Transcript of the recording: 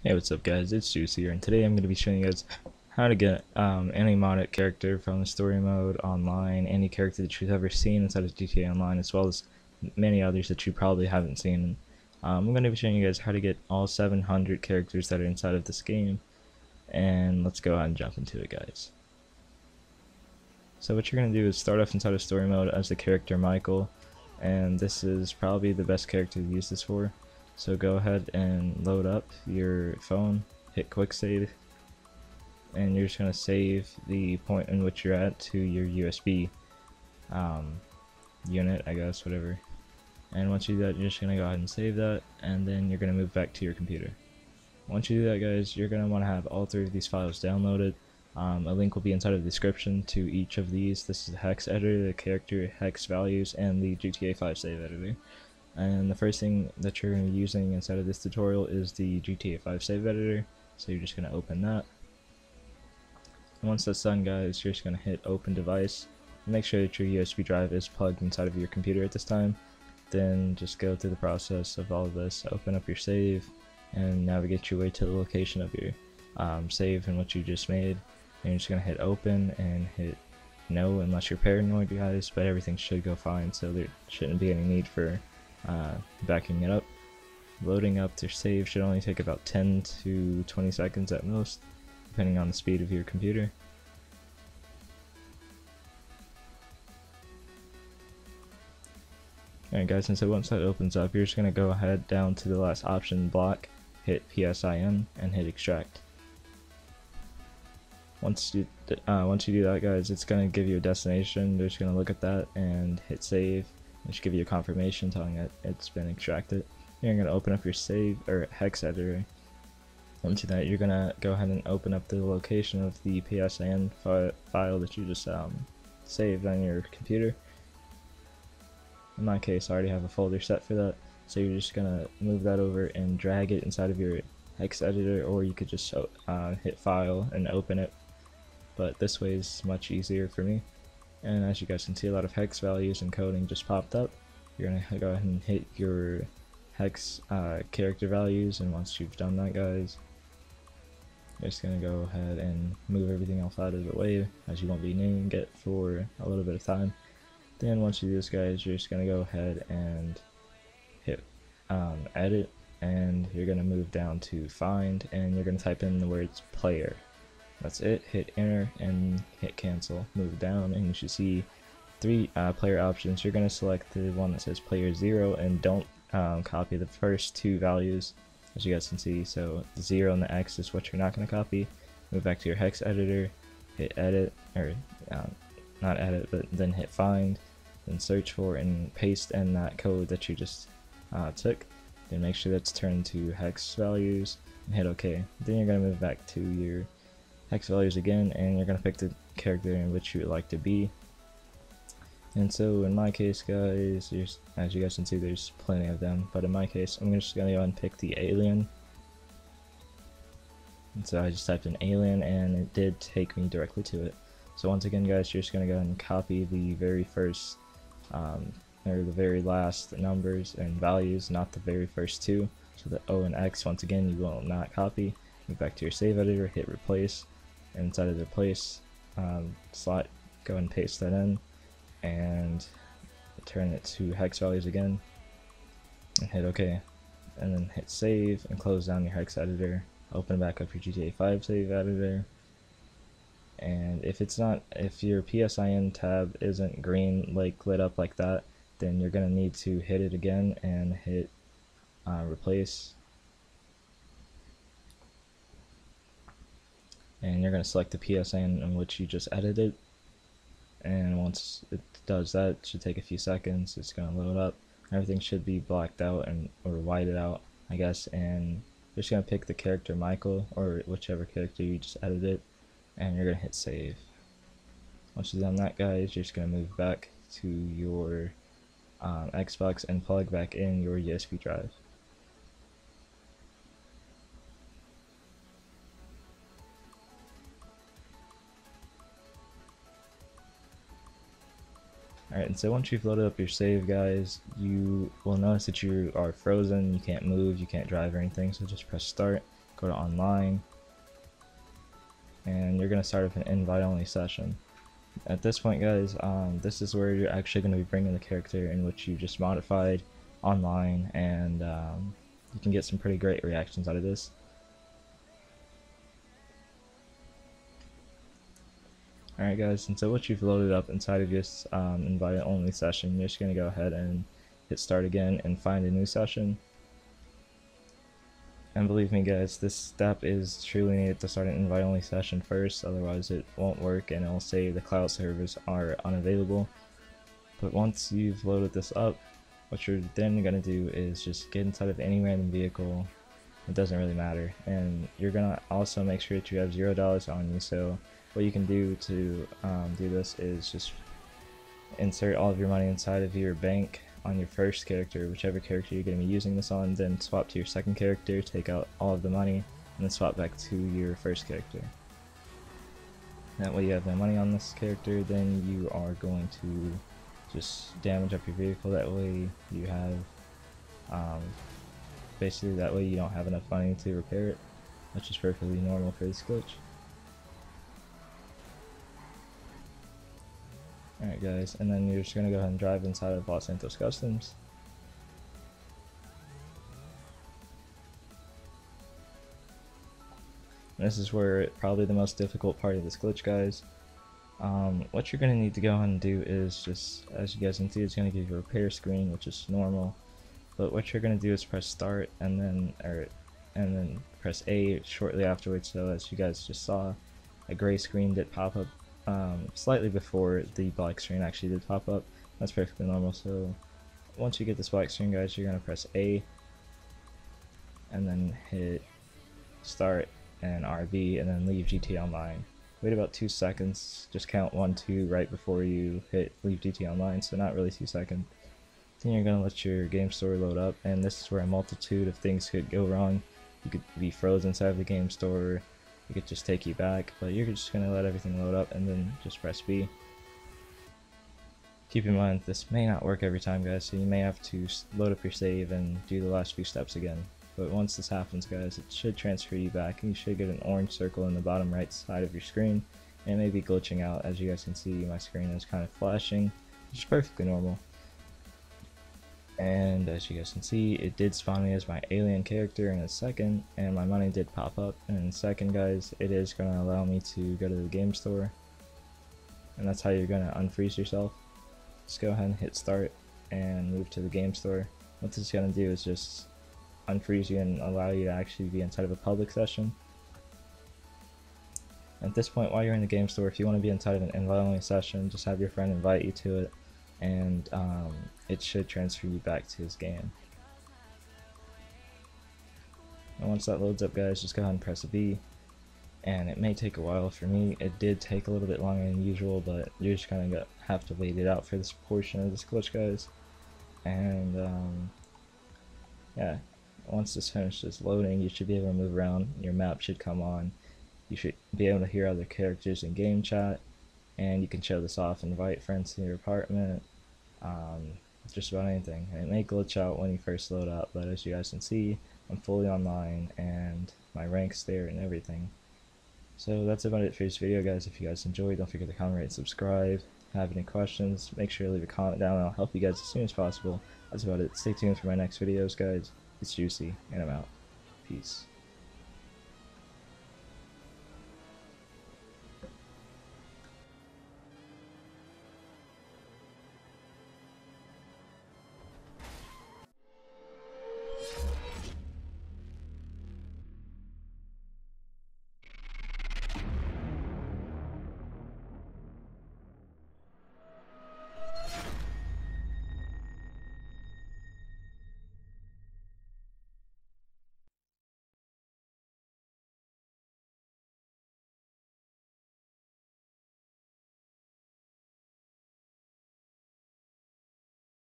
Hey, what's up guys, it's Juice here, and today I'm going to be showing you guys how to get any modded character from the story mode online, any character that you've ever seen inside of GTA Online, as well as many others that you probably haven't seen. I'm going to be showing you guys how to get all 700 characters that are inside of this game, and let's go ahead and jump into it, guys. So what you're going to do is start off inside of story mode as the character Michael, and this is probably the best character to use this for. So go ahead and load up your phone, hit quick save, and you're just going to save the point in which you're at to your USB unit, I guess, whatever. And once you do that, you're just going to go ahead and save that, and then you're going to move back to your computer. Once you do that, guys, you're going to want to have all three of these files downloaded. A link will be inside of the description to each of these. This is the hex editor, the character hex values, and the GTA 5 save editor. And the first thing that you're going to be using inside of this tutorial is the GTA 5 save editor, so you're just going to open that. And once that's done, guys, you're just going to hit open device. Make sure that your USB drive is plugged inside of your computer at this time. Then just go through the process of all of this, open up your save, and navigate your way to the location of your save and what you just made. And you're just going to hit open and hit no unless you're paranoid, guys, but everything should go fine, so there shouldn't be any need for backing it up. Loading up their save should only take about 10 to 20 seconds at most, depending on the speed of your computer. Alright guys, and so once that opens up, you're just going to go ahead down to the last option block, hit PSIN, and hit extract. Once you do that, guys, it's going to give you a destination. They're just going to look at that and hit save. It should give you a confirmation telling it it's been extracted. You're going to open up your save or hex editor. Once you do that, you're going to go ahead and open up the location of the PSIN file that you just saved on your computer. In my case, I already have a folder set for that, so you're just going to move that over and drag it inside of your hex editor, or you could just hit file and open it, but this way is much easier for me. And as you guys can see, a lot of hex values and coding just popped up. You're going to go ahead and hit your hex character values, and once you've done that, guys, you're just going to go ahead and move everything else out of the way, as you won't be needing it for a little bit of time. Then once you do this, guys, you're just going to go ahead and hit edit, and you're going to move down to find, and you're going to type in the words player. That's it. Hit enter and hit cancel. Move down and you should see three player options. You're going to select the one that says player 0 and don't copy the first two values, as you guys can see. So the 0 and the X is what you're not going to copy. Move back to your hex editor, hit edit, or not edit, but then hit find, then search for and paste in that code that you just took. Then make sure that's turned to hex values and hit OK. Then you're going to move back to your hex values again, and you're going to pick the character in which you would like to be. And so in my case, guys, as you guys can see, there's plenty of them, but in my case, I'm just going to go and pick the alien. And so I just typed in alien, and it did take me directly to it. So once again, guys, you're just going to go ahead and copy the very first or the very last numbers and values, not the very first two. So the O and X, once again, you will not copy. Move back to your save editor, hit replace, and inside of the replace slot, go ahead and paste that in, and turn it to hex values again, and hit OK. And then hit save and close down your hex editor. Open back up your GTA 5 save editor. And if your PSIN tab isn't green, like lit up like that, then you're gonna need to hit it again and hit replace. And you're going to select the PSIN in which you just edited, and once it does that, it should take a few seconds. It's going to load up. Everything should be blacked out or whited out, I guess, and you're just going to pick the character Michael or whichever character you just edited, and you're going to hit save. Once you've done that, guys, you're just going to move back to your Xbox and plug back in your USB drive. Alright, and so once you've loaded up your save, guys, you will notice that you are frozen, you can't move, you can't drive or anything, so just press start, go to online, and you're going to start up an invite only session. At this point, guys, this is where you're actually going to be bringing the character in which you just modified online, and you can get some pretty great reactions out of this. Alright guys, and so what you've loaded up inside of this invite only session, you're just going to go ahead and hit start again and find a new session. And believe me guys, this step is truly needed to start an invite only session first, otherwise it won't work and it'll say the cloud servers are unavailable. But once you've loaded this up, what you're then going to do is just get inside of any random vehicle. It doesn't really matter, and you're going to also make sure that you have $0 on you. So what you can do to do this is just insert all of your money inside of your bank on your first character, whichever character you're going to be using this on, then swap to your second character, take out all of the money, and then swap back to your first character. That way you have no money on this character, then you are going to just damage up your vehicle. That way you have, basically that way you don't have enough money to repair it, which is perfectly normal for this glitch. Alright guys, and then you're just going to go ahead and drive inside of Los Santos Customs. And this is where probably the most difficult part of this glitch, guys. What you're going to need to go ahead and do is just, as you guys can see, it's going to give you a repair screen, which is normal. But what you're going to do is press start and then press A shortly afterwards. So as you guys just saw, a gray screen did pop up slightly before the black screen actually did pop up. That's perfectly normal. So once you get this black screen, guys, you're going to press A and then hit start and RB and then leave GT Online. Wait about 2 seconds, just count 1, 2 right before you hit leave GT Online, so not really 2 seconds. Then you're going to let your game store load up, and this is where a multitude of things could go wrong. You could be frozen inside of the game store, it could just take you back, but you're just going to let everything load up and then just press B. Keep in mind this may not work every time, guys, so you may have to load up your save and do the last few steps again. But once this happens, guys, it should transfer you back, and you should get an orange circle in the bottom right side of your screen, and it may be glitching out. As you guys can see, my screen is kind of flashing, which is perfectly normal. And as you guys can see, it did spawn me as my alien character in a second, and my money did pop up. And in a second, guys, it is going to allow me to go to the game store, and that's how you're going to unfreeze yourself. Just go ahead and hit start and move to the game store. What this is going to do is just unfreeze you and allow you to actually be inside of a public session. At this point, while you're in the game store, if you want to be inside of an invite-only session, just have your friend invite you to it, and it should transfer you back to his game. And once that loads up, guys, just go ahead and press B. And it may take a while. For me, it did take a little bit longer than usual, but you're just kind of have to wait it out for this portion of this glitch, guys. And yeah. Once this finishes loading, you should be able to move around. Your map should come on. You should be able to hear other characters in game chat, and you can show this off, invite friends to your apartment, just about anything. And it may glitch out when you first load up, but as you guys can see, I'm fully online and my rank's there and everything. So that's about it for this video, guys. If you guys enjoyed, don't forget to comment, rate, and subscribe. Have any questions, make sure to leave a comment down and I'll help you guys as soon as possible. That's about it. Stay tuned for my next videos, guys. It's Juicy, and I'm out. Peace.